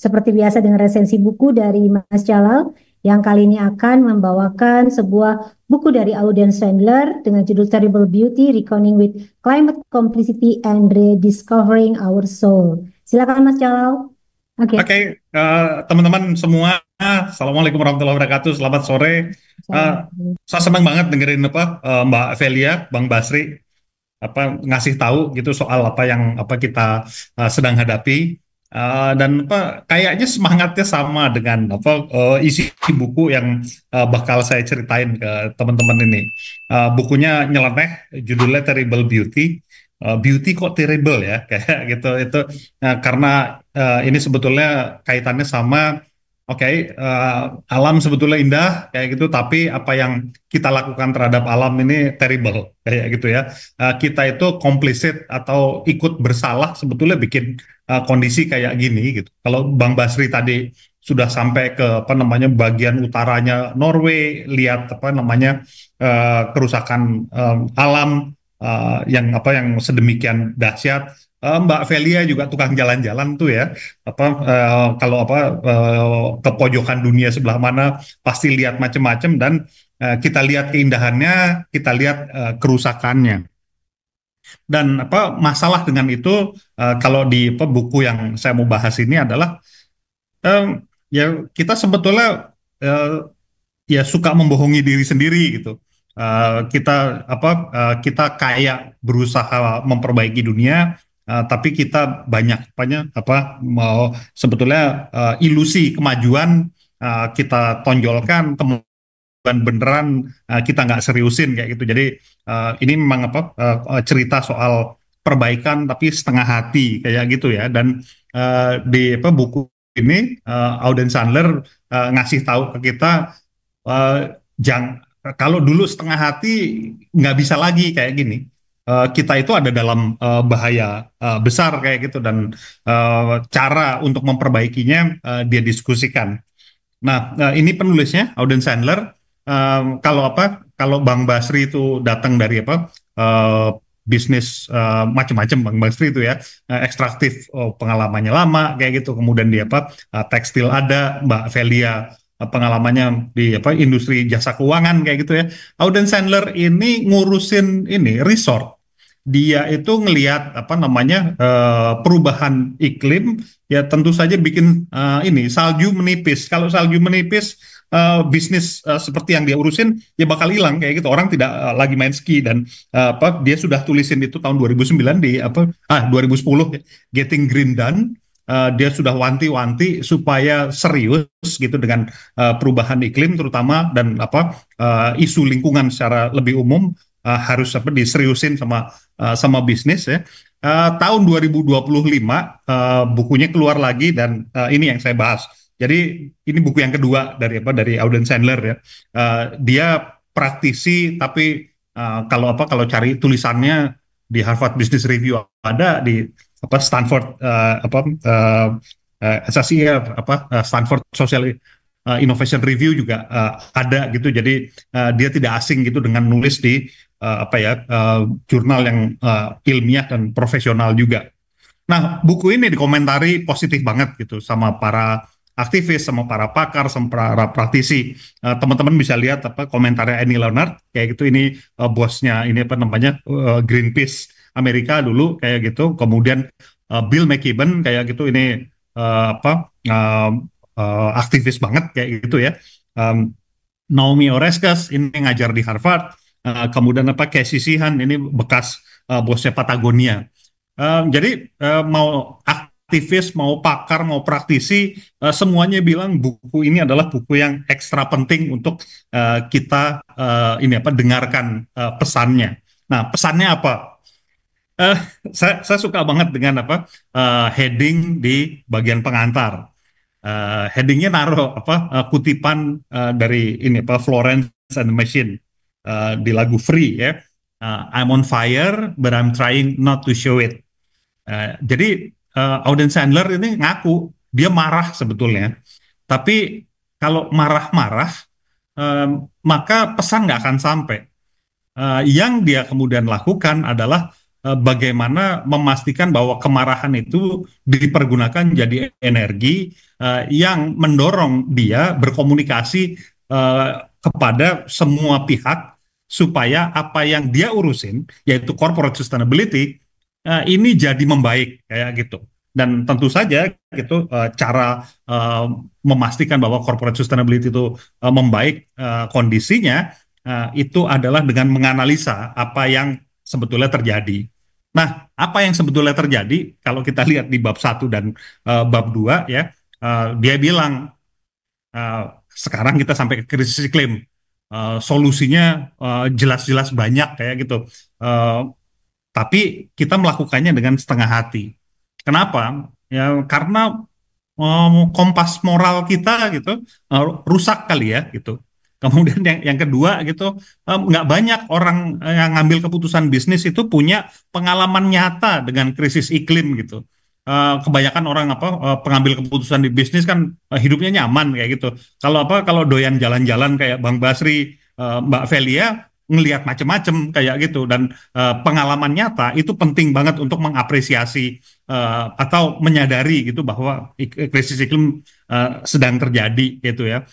seperti biasa dengan resensi buku dari Mas Jalal yang kali ini akan membawakan sebuah buku dari Auden Sandler dengan judul Terrible Beauty, Reckoning with Climate Complicity and Rediscovering Our Soul. Silakan Mas Jalal. Oke. Oke, teman-teman semua, Assalamualaikum warahmatullahi wabarakatuh. Selamat sore. Eh, saya senang banget dengerin Mbak Velia, Bang Basri ngasih tahu gitu soal apa kita sedang hadapi. Dan kayaknya semangatnya sama dengan isi buku yang bakal saya ceritain ke teman-teman ini. Bukunya nyeleneh, judulnya Terrible Beauty. Beauty kok terrible ya kayak gitu itu karena ini sebetulnya kaitannya sama alam sebetulnya indah kayak gitu, tapi apa yang kita lakukan terhadap alam ini terrible kayak gitu ya. Kita itu komplisit atau ikut bersalah sebetulnya bikin kondisi kayak gini gitu. Kalau Bang Basri tadi sudah sampai ke bagian utaranya Norway, lihat kerusakan alam yang sedemikian dahsyat. Mbak Velia juga tukang jalan-jalan tuh ya, kalau ke pojokan dunia sebelah mana pasti lihat macam-macam, dan kita lihat keindahannya, kita lihat kerusakannya. Dan masalah dengan itu, kalau di buku yang saya mau bahas ini adalah ya kita sebetulnya ya suka membohongi diri sendiri gitu. Kita kayak berusaha memperbaiki dunia, tapi kita mau sebetulnya ilusi kemajuan kita tonjolkan, kemudian beneran kita nggak seriusin kayak gitu. Jadi ini memang cerita soal perbaikan tapi setengah hati kayak gitu ya. Dan di buku ini Auden Sandler ngasih tahu ke kita, kalau dulu setengah hati nggak bisa lagi kayak gini. Kita itu ada dalam bahaya besar kayak gitu, dan cara untuk memperbaikinya dia diskusikan. Nah, ini penulisnya Auden Sandler. Kalau Bang Basri itu datang dari bisnis macam-macam, Bang Basri itu ya ekstraktif, pengalamannya lama kayak gitu. Kemudian dia tekstil ada, Mbak Velia pengalamannya di industri jasa keuangan kayak gitu ya. Auden Sandler ini ngurusin ini resort. Dia itu ngelihat perubahan iklim, ya tentu saja bikin ini salju menipis. Kalau salju menipis, bisnis seperti yang dia urusin ya bakal hilang kayak gitu. Orang tidak lagi main ski. Dan dia sudah tulisin itu tahun 2009 di 2010 ya, Getting Green Done. Dia sudah wanti-wanti supaya serius gitu dengan perubahan iklim terutama, dan isu lingkungan secara lebih umum harus diseriusin sama bisnis ya. Tahun 2025 bukunya keluar lagi, dan ini yang saya bahas. Jadi ini buku yang kedua dari Auden Sandler ya. Dia praktisi, tapi kalau cari tulisannya di Harvard Business Review ada, di Stanford SSIR, Stanford Social Innovation Review juga ada gitu. Jadi dia tidak asing gitu dengan nulis di jurnal yang ilmiah dan profesional juga. Nah, buku ini dikomentari positif banget gitu sama para aktivis, sama para pakar, sama para praktisi. Teman-teman bisa lihat komentarnya Annie Leonard kayak gitu. Ini bosnya ini Greenpeace Amerika dulu kayak gitu. Kemudian Bill McKibben kayak gitu, ini aktivis banget kayak gitu ya. Naomi Oreskes ini ngajar di Harvard. Kemudian Casey Sheehan ini bekas bosnya Patagonia. Jadi mau aktivis, mau pakar, mau praktisi, semuanya bilang buku ini adalah buku yang ekstra penting untuk kita dengarkan pesannya. Nah, pesannya apa? Eh, saya suka banget dengan heading di bagian pengantar. Headingnya naruh kutipan dari ini Florence and the Machine di lagu Free ya. I'm on fire, but I'm trying not to show it. Jadi Auden Sandler ini ngaku dia marah sebetulnya, tapi kalau marah-marah maka pesan nggak akan sampai. Yang dia kemudian lakukan adalah bagaimana memastikan bahwa kemarahan itu dipergunakan jadi energi yang mendorong dia berkomunikasi kepada semua pihak supaya apa yang dia urusin, yaitu corporate sustainability, ini jadi membaik kayak gitu. Dan tentu saja gitu cara memastikan bahwa corporate sustainability itu membaik kondisinya itu adalah dengan menganalisa apa yang sebetulnya terjadi. Nah, apa yang sebetulnya terjadi kalau kita lihat di bab 1 dan bab 2 ya, dia bilang sekarang kita sampai ke krisis iklim. Solusinya jelas-jelas banyak kayak gitu. Tapi kita melakukannya dengan setengah hati. Kenapa? Ya karena kompas moral kita gitu rusak kali ya gitu. Kemudian yang kedua gitu nggak banyak orang yang ngambil keputusan bisnis itu punya pengalaman nyata dengan krisis iklim gitu. Kebanyakan orang pengambil keputusan di bisnis kan hidupnya nyaman kayak gitu. Kalau doyan jalan-jalan kayak Bang Basri, Mbak Velia ngelihat macam-macam kayak gitu dan pengalaman nyata itu penting banget untuk mengapresiasi atau menyadari gitu bahwa krisis iklim sedang terjadi gitu ya.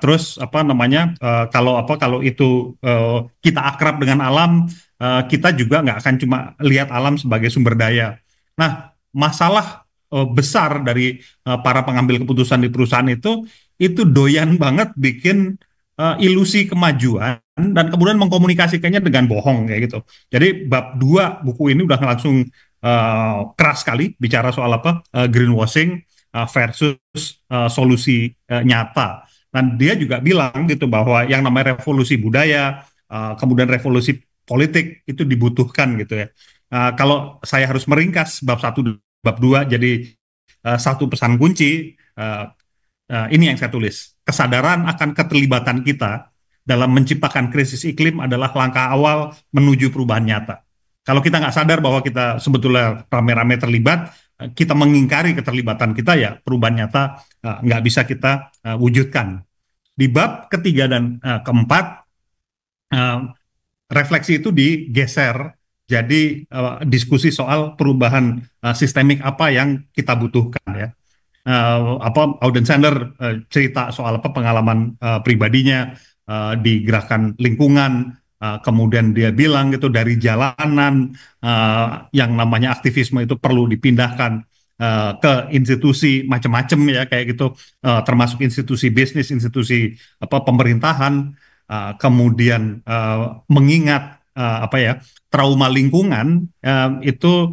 Terus apa namanya kalau itu kita akrab dengan alam, kita juga nggak akan cuma lihat alam sebagai sumber daya. Nah, masalah besar dari para pengambil keputusan di perusahaan itu doyan banget bikin ilusi kemajuan dan kemudian mengkomunikasikannya dengan bohong kayak gitu. Jadi bab 2 buku ini udah langsung keras sekali bicara soal greenwashing versus solusi nyata. Dan dia juga bilang gitu bahwa yang namanya revolusi budaya, kemudian revolusi politik itu dibutuhkan gitu ya. Kalau saya harus meringkas bab 1 bab 2 jadi satu pesan kunci, ini yang saya tulis. Kesadaran akan keterlibatan kita dalam menciptakan krisis iklim adalah langkah awal menuju perubahan nyata. Kalau kita nggak sadar bahwa kita sebetulnya rame-rame terlibat, kita mengingkari keterlibatan kita, ya perubahan nyata nggak bisa kita wujudkan. Di bab ketiga dan keempat, refleksi itu digeser jadi diskusi soal perubahan sistemik apa yang kita butuhkan ya. Auden Sandler cerita soal pengalaman pribadinya di gerakan lingkungan, kemudian dia bilang gitu dari jalanan yang namanya aktivisme itu perlu dipindahkan ke institusi macam-macam ya kayak gitu, termasuk institusi bisnis, institusi pemerintahan, kemudian mengingat trauma lingkungan itu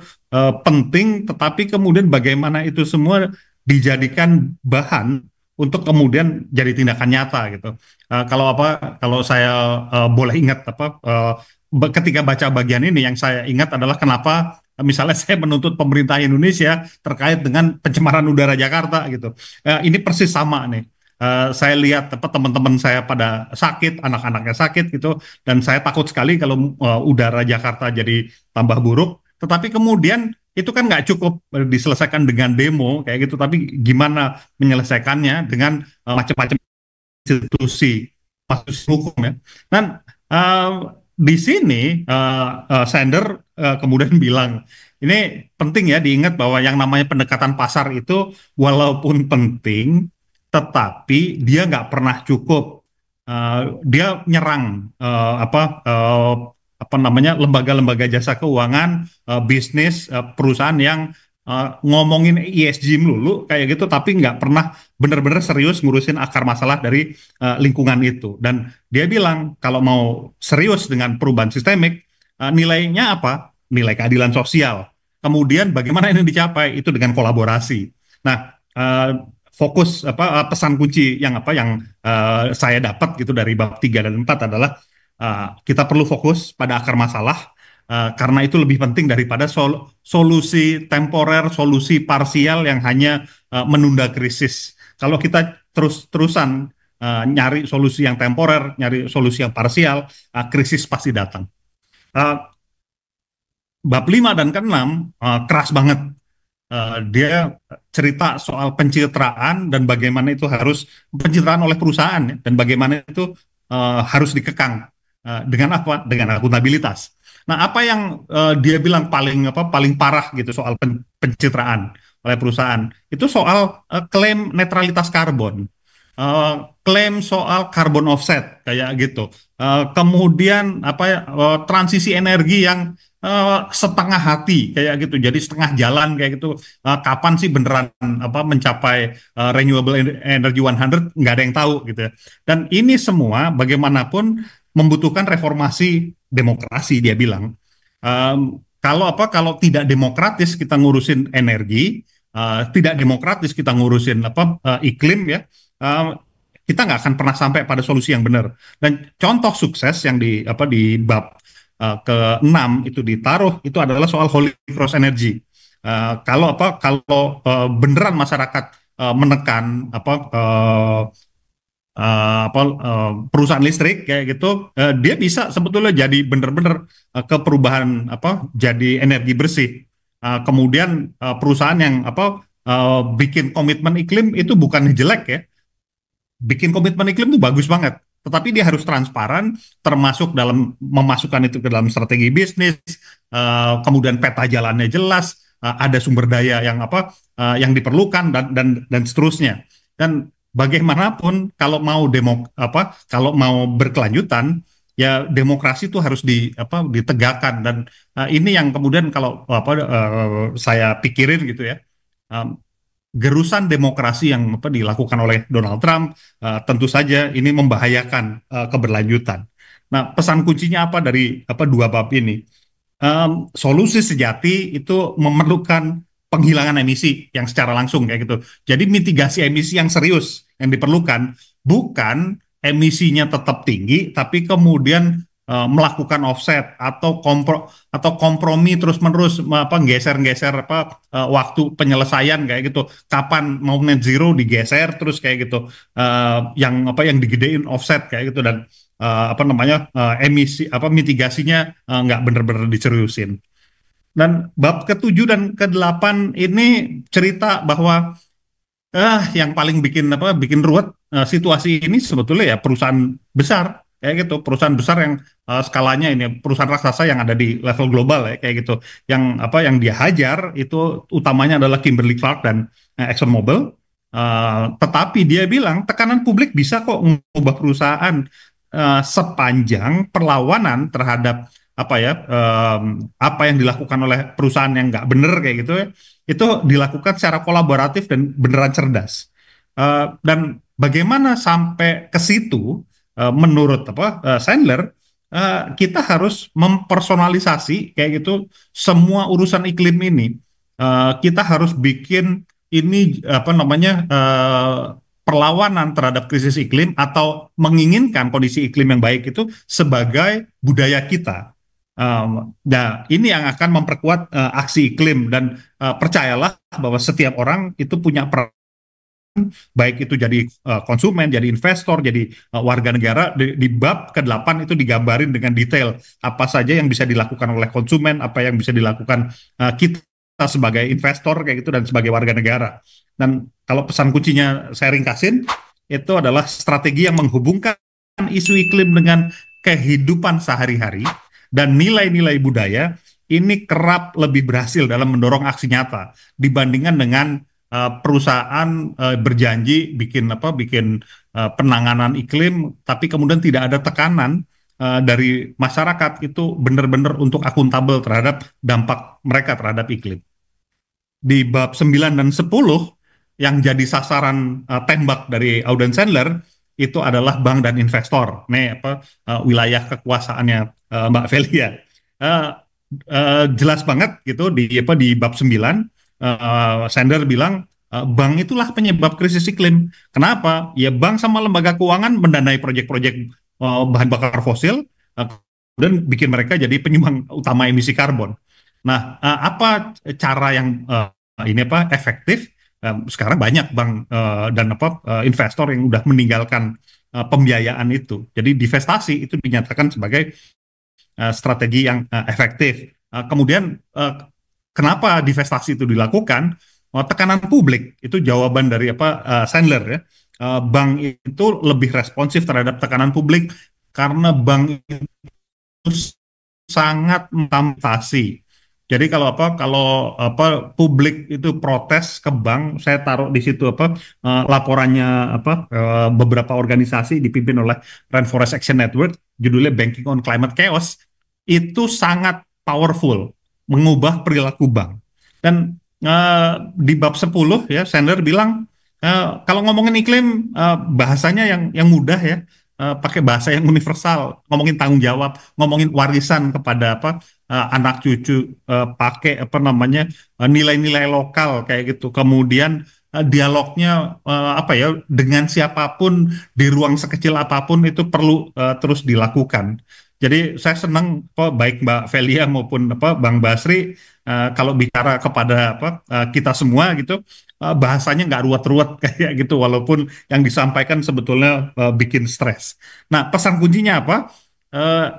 penting, tetapi kemudian bagaimana itu semua dijadikan bahan untuk kemudian jadi tindakan nyata gitu. Kalau saya boleh ingat ketika baca bagian ini yang saya ingat adalah kenapa misalnya saya menuntut pemerintah Indonesia terkait dengan pencemaran udara Jakarta gitu. Ini persis sama nih. Saya lihat teman-teman saya pada sakit, anak-anaknya sakit gitu, dan saya takut sekali kalau udara Jakarta jadi tambah buruk. Tetapi kemudian itu kan nggak cukup diselesaikan dengan demo kayak gitu, tapi gimana menyelesaikannya dengan macam-macam institusi hukum ya. Dan di sini Sander kemudian bilang ini penting ya diingat bahwa yang namanya pendekatan pasar itu walaupun penting, tetapi dia nggak pernah cukup. Dia nyerang lembaga-lembaga jasa keuangan, bisnis, perusahaan yang ngomongin ESG melulu kayak gitu, tapi nggak pernah benar-benar serius ngurusin akar masalah dari lingkungan itu. Dan dia bilang kalau mau serius dengan perubahan sistemik, nilainya apa? Nilai keadilan sosial. Kemudian bagaimana ini dicapai? Itu dengan kolaborasi. Nah, fokus pesan kunci yang saya dapat gitu dari bab 3 dan 4 adalah kita perlu fokus pada akar masalah karena itu lebih penting daripada solusi temporer, solusi parsial yang hanya menunda krisis. Kalau kita terus-terusan nyari solusi yang temporer, nyari solusi yang parsial, krisis pasti datang. Bab 5 dan ke-6 keras banget. Dia cerita soal pencitraan dan bagaimana itu harus pencitraan oleh perusahaan ya, dan bagaimana itu harus dikekang dengan apa? Dengan akuntabilitas. Nah, apa yang dia bilang paling parah gitu soal pencitraan oleh perusahaan itu soal klaim netralitas karbon, klaim soal carbon offset kayak gitu. Kemudian apa ya, transisi energi yang setengah hati kayak gitu, jadi setengah jalan kayak gitu. Kapan sih beneran apa mencapai renewable energy 100, nggak ada yang tahu gitu ya. Dan ini semua bagaimanapun membutuhkan reformasi demokrasi, dia bilang. Kalau tidak demokratis kita ngurusin energi, tidak demokratis kita ngurusin iklim ya, uh, kita nggak akan pernah sampai pada solusi yang benar. Dan contoh sukses yang di bab ke-6 itu ditaruh itu adalah soal Holy Cross Energy. Kalau beneran masyarakat menekan perusahaan listrik kayak gitu, dia bisa sebetulnya jadi bener-bener ke perubahan jadi energi bersih. Kemudian perusahaan yang bikin komitmen iklim itu bukan jelek ya, bikin komitmen iklim itu bagus banget. Tetapi dia harus transparan, termasuk dalam memasukkan itu ke dalam strategi bisnis, kemudian peta jalannya jelas, ada sumber daya yang diperlukan dan seterusnya. Dan bagaimanapun kalau mau berkelanjutan, ya demokrasi itu harus ditegakkan. Dan ini yang kemudian kalau saya pikirin gitu ya. Gerusan demokrasi yang dilakukan oleh Donald Trump, tentu saja ini membahayakan keberlanjutan. Nah, pesan kuncinya apa dari dua bab ini? Solusi sejati itu memerlukan penghilangan emisi yang secara langsung kayak gitu. Jadi mitigasi emisi yang serius yang diperlukan, bukan emisinya tetap tinggi, tapi kemudian melakukan offset atau kompromi terus-menerus geser-geser waktu penyelesaian kayak gitu. Kapan mau net zero digeser terus kayak gitu. Yang digedein offset kayak gitu, dan emisi mitigasinya nggak benar-benar diseriusin. Dan bab ke-7 dan ke-8 ini cerita bahwa yang paling bikin ruwet situasi ini sebetulnya ya perusahaan besar kayak gitu, perusahaan besar yang skalanya ini perusahaan raksasa yang ada di level global ya kayak gitu, yang dia hajar itu utamanya adalah Kimberly-Clark dan ExxonMobil. Tetapi dia bilang tekanan publik bisa kok mengubah perusahaan, sepanjang perlawanan terhadap apa yang dilakukan oleh perusahaan yang nggak bener kayak gitu ya, itu dilakukan secara kolaboratif dan beneran cerdas. Dan bagaimana sampai ke situ, menurut Sandler, kita harus mempersonalisasi kayak gitu semua urusan iklim ini. Kita harus bikin ini perlawanan terhadap krisis iklim atau menginginkan kondisi iklim yang baik itu sebagai budaya kita. Nah, ini yang akan memperkuat aksi iklim, dan percayalah bahwa setiap orang itu punya peran, baik itu jadi konsumen, jadi investor, jadi warga negara. Di bab ke-8 itu digambarin dengan detail apa saja yang bisa dilakukan oleh konsumen, apa yang bisa dilakukan kita sebagai investor kayak gitu dan sebagai warga negara. Dan kalau pesan kuncinya saya ringkasin, itu adalah strategi yang menghubungkan isu iklim dengan kehidupan sehari-hari dan nilai-nilai budaya. Ini kerap lebih berhasil dalam mendorong aksi nyata dibandingkan dengan perusahaan berjanji bikin penanganan iklim, tapi kemudian tidak ada tekanan dari masyarakat itu benar-benar untuk akuntabel terhadap dampak mereka terhadap iklim. Di bab 9 dan 10 yang jadi sasaran tembak dari Auden Sandler itu adalah bank dan investor. Nih wilayah kekuasaannya Mbak Velia. Jelas banget gitu di bab 9, Sandler bilang bank itulah penyebab krisis iklim. Kenapa? Ya bank sama lembaga keuangan mendanai proyek-proyek bahan bakar fosil, dan bikin mereka jadi penyumbang utama emisi karbon. Nah, apa cara yang efektif? Sekarang banyak bank dan investor yang udah meninggalkan pembiayaan itu. Jadi divestasi itu dinyatakan sebagai strategi yang efektif. Kemudian kenapa divestasi itu dilakukan? Tekanan publik itu jawaban dari Sandler ya. Bank itu lebih responsif terhadap tekanan publik karena bank itu sangat mutasi. Jadi kalau publik itu protes ke bank, saya taruh di situ laporannya beberapa organisasi dipimpin oleh Rainforest Action Network, judulnya Banking on Climate Chaos, itu sangat powerful mengubah perilaku bank. Dan di bab 10 ya, Sandler bilang kalau ngomongin iklim bahasanya yang mudah ya, pakai bahasa yang universal, ngomongin tanggung jawab, ngomongin warisan kepada anak cucu, pakai nilai-nilai lokal kayak gitu. Kemudian dialognya dengan siapapun di ruang sekecil apapun itu perlu terus dilakukan. Jadi saya senang baik Mbak Velia maupun Bang Basri kalau bicara kepada kita semua gitu, bahasanya nggak ruwet-ruwet kayak gitu, walaupun yang disampaikan sebetulnya bikin stres. Nah, pesan kuncinya apa?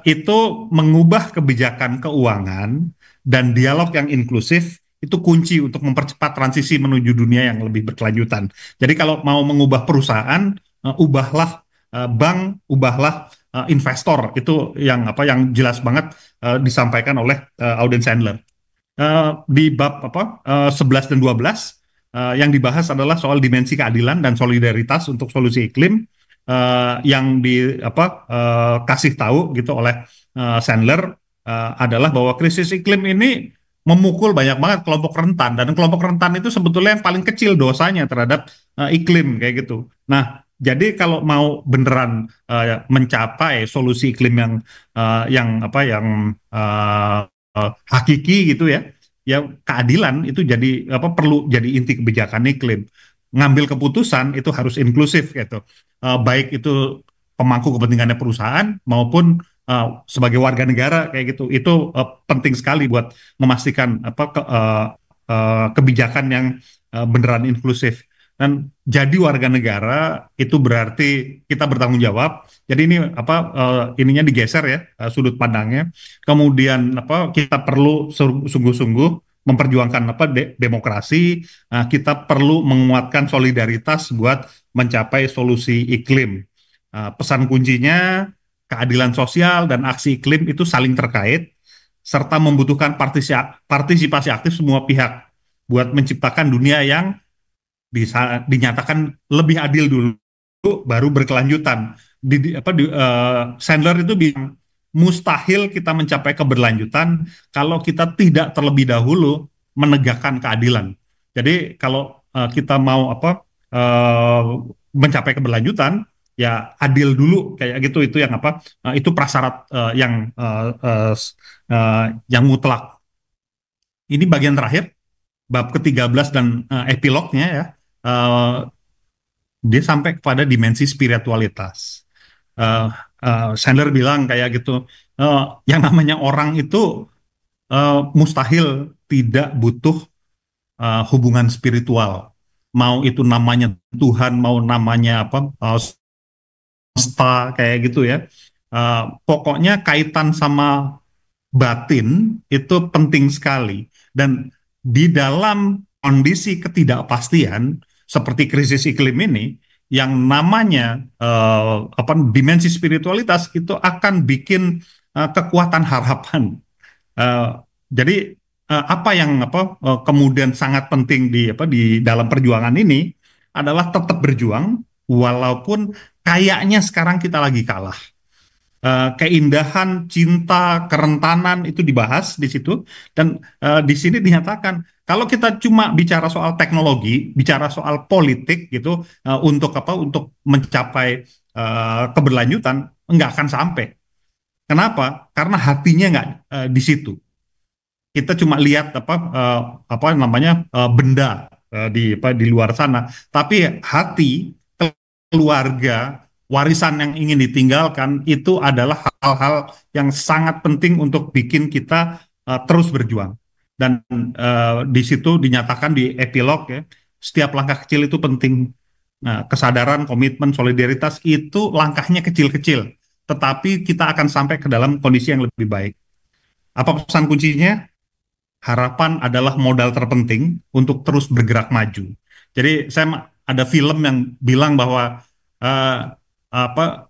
Itu mengubah kebijakan keuangan dan dialog yang inklusif itu kunci untuk mempercepat transisi menuju dunia yang lebih berkelanjutan. Jadi kalau mau mengubah perusahaan, ubahlah bank, ubahlah investor. Itu yang jelas banget disampaikan oleh Auden Sandler. Di bab 11 dan 12 yang dibahas adalah soal dimensi keadilan dan solidaritas untuk solusi iklim yang kasih tahu gitu oleh Sandler adalah bahwa krisis iklim ini memukul banyak banget kelompok rentan, dan kelompok rentan itu sebetulnya yang paling kecil dosanya terhadap iklim kayak gitu. Nah, jadi kalau mau beneran mencapai solusi iklim yang hakiki gitu ya, ya keadilan itu perlu jadi inti kebijakan iklim. Ngambil keputusan itu harus inklusif gitu. Baik itu pemangku kepentingannya perusahaan maupun sebagai warga negara kayak gitu. Itu penting sekali buat memastikan kebijakan yang beneran inklusif. Dan jadi warga negara itu berarti kita bertanggung jawab. Jadi ini ininya digeser ya, sudut pandangnya. Kemudian kita perlu sungguh-sungguh memperjuangkan demokrasi. Kita perlu menguatkan solidaritas buat mencapai solusi iklim. Pesan kuncinya keadilan sosial dan aksi iklim itu saling terkait serta membutuhkan partisipasi aktif semua pihak buat menciptakan dunia yang bisa dinyatakan lebih adil dulu baru berkelanjutan. Sandler itu bilang mustahil kita mencapai keberlanjutan kalau kita tidak terlebih dahulu menegakkan keadilan. Jadi kalau kita mau uh, mencapai keberlanjutan, ya adil dulu kayak gitu. Itu itu prasyarat yang mutlak. Ini bagian terakhir bab ke-13 dan epilognya ya. Uh, dia sampai kepada dimensi spiritualitas. Uh, Sandler bilang kayak gitu, yang namanya orang itu mustahil tidak butuh hubungan spiritual. Mau itu namanya Tuhan, mau namanya semesta kayak gitu ya. Pokoknya kaitan sama batin itu penting sekali. Dan di dalam kondisi ketidakpastian seperti krisis iklim ini, yang namanya dimensi spiritualitas itu akan bikin kekuatan harapan. Jadi apa yang kemudian sangat penting di dalam perjuangan ini adalah tetap berjuang walaupun kayaknya sekarang kita lagi kalah. Keindahan, cinta, kerentanan itu dibahas di situ, dan di sini dinyatakan kalau kita cuma bicara soal teknologi, bicara soal politik gitu untuk mencapai keberlanjutan nggak akan sampai. Kenapa? Karena hatinya nggak di situ. Kita cuma lihat benda di luar sana, tapi hati, keluarga, warisan yang ingin ditinggalkan itu adalah hal-hal yang sangat penting untuk bikin kita terus berjuang. Dan di situ dinyatakan di epilog ya, setiap langkah kecil itu penting. Nah, kesadaran, komitmen, solidaritas itu langkahnya kecil-kecil, tetapi kita akan sampai ke dalam kondisi yang lebih baik. Apa pesan kuncinya? Harapan adalah modal terpenting untuk terus bergerak maju. Jadi saya ada film yang bilang bahwa uh, apa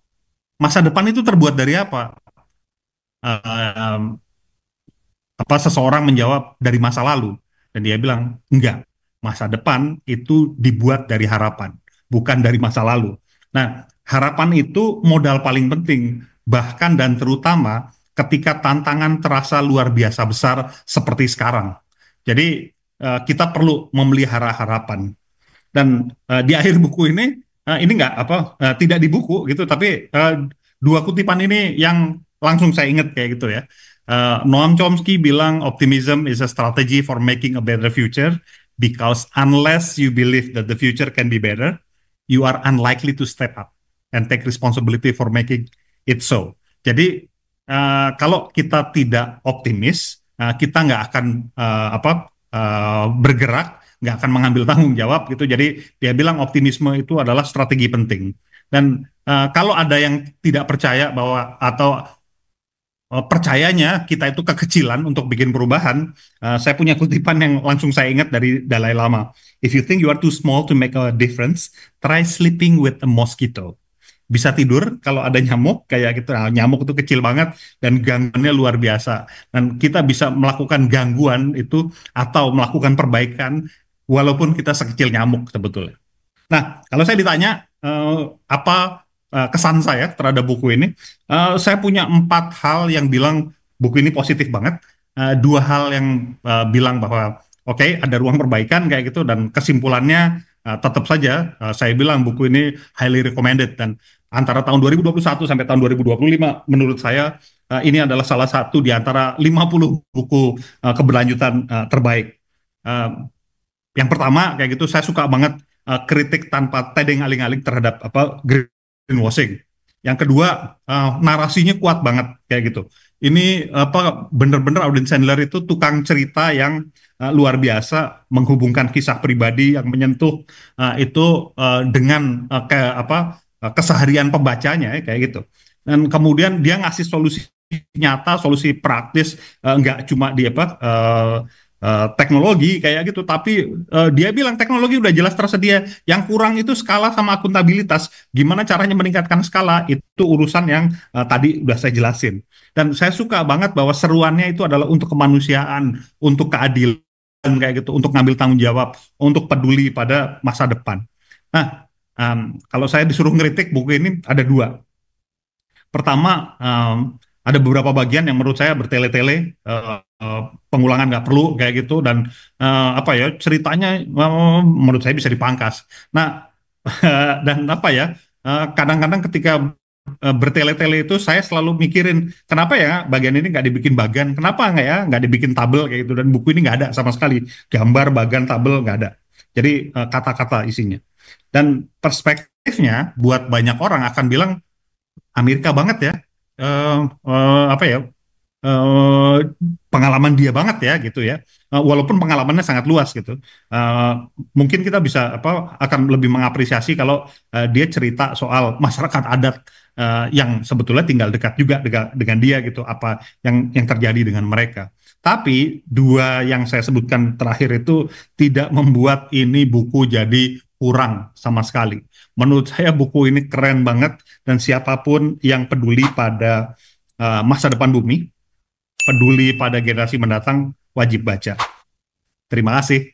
masa depan itu terbuat dari apa? seseorang menjawab dari masa lalu, dan dia bilang enggak, masa depan itu dibuat dari harapan, bukan dari masa lalu. Nah, harapan itu modal paling penting, bahkan dan terutama ketika tantangan terasa luar biasa besar seperti sekarang. Jadi kita perlu memelihara harapan. Dan di akhir buku ini nggak tidak di buku gitu, tapi dua kutipan ini yang langsung saya ingat kayak gitu ya. Noam Chomsky bilang optimism is a strategy for making a better future because unless you believe that the future can be better, you are unlikely to step up and take responsibility for making it so. Jadi kalau kita tidak optimis, kita nggak akan bergerak, nggak akan mengambil tanggung jawab gitu. Jadi dia bilang optimisme itu adalah strategi penting. Dan kalau ada yang tidak percaya bahwa atau percayanya kita itu kekecilan untuk bikin perubahan, saya punya kutipan yang langsung saya ingat dari Dalai Lama. If you think you are too small to make a difference, try sleeping with a mosquito. Bisa tidur kalau ada nyamuk kayak gitu. Nah, nyamuk itu kecil banget dan gangguannya luar biasa. Dan kita bisa melakukan gangguan itu atau melakukan perbaikan walaupun kita sekecil nyamuk sebetulnya. Nah, kalau saya ditanya apa kesan saya terhadap buku ini, saya punya 4 hal yang bilang buku ini positif banget. 2 hal yang bilang bahwa oke, ada ruang perbaikan kayak gitu, dan kesimpulannya tetap saja saya bilang buku ini highly recommended, dan antara tahun 2021 sampai tahun 2025 menurut saya ini adalah salah satu di antara 50 buku keberlanjutan terbaik. Yang pertama kayak gitu, saya suka banget kritik tanpa tedeng aling-aling terhadap greenwashing. Yang kedua, narasinya kuat banget kayak gitu. Ini bener-bener Auden Sandler itu tukang cerita yang luar biasa, menghubungkan kisah pribadi yang menyentuh itu dengan keseharian pembacanya ya, kayak gitu. Dan kemudian dia ngasih solusi nyata, solusi praktis, nggak cuma di teknologi kayak gitu, tapi dia bilang teknologi udah jelas tersedia, yang kurang itu skala sama akuntabilitas. Gimana caranya meningkatkan skala, itu urusan yang tadi udah saya jelasin. Dan saya suka banget bahwa seruannya itu adalah untuk kemanusiaan, untuk keadilan kayak gitu, untuk ngambil tanggung jawab, untuk peduli pada masa depan. Nah, kalau saya disuruh ngeritik buku ini ada 2. Pertama, ada beberapa bagian yang menurut saya bertele-tele, pengulangan nggak perlu kayak gitu, dan ceritanya menurut saya bisa dipangkas. Nah, dan kadang-kadang ketika bertele-tele itu saya selalu mikirin kenapa ya bagian ini nggak dibikin bagan, kenapa nggak dibikin tabel kayak gitu, dan buku ini nggak ada sama sekali gambar bagan tabel, nggak ada. Jadi kata-kata isinya, dan perspektifnya buat banyak orang akan bilang Amerika banget ya, eh, eh, apa ya eh, pengalaman dia banget ya gitu ya. Walaupun pengalamannya sangat luas gitu. Eh, Mungkin kita bisa akan lebih mengapresiasi kalau dia cerita soal masyarakat adat yang sebetulnya tinggal dekat juga dengan dia gitu, apa yang terjadi dengan mereka. Tapi 2 yang saya sebutkan terakhir itu tidak membuat ini buku jadi kurang sama sekali. Menurut saya buku ini keren banget, dan siapapun yang peduli pada masa depan bumi, peduli pada generasi mendatang, wajib baca. Terima kasih.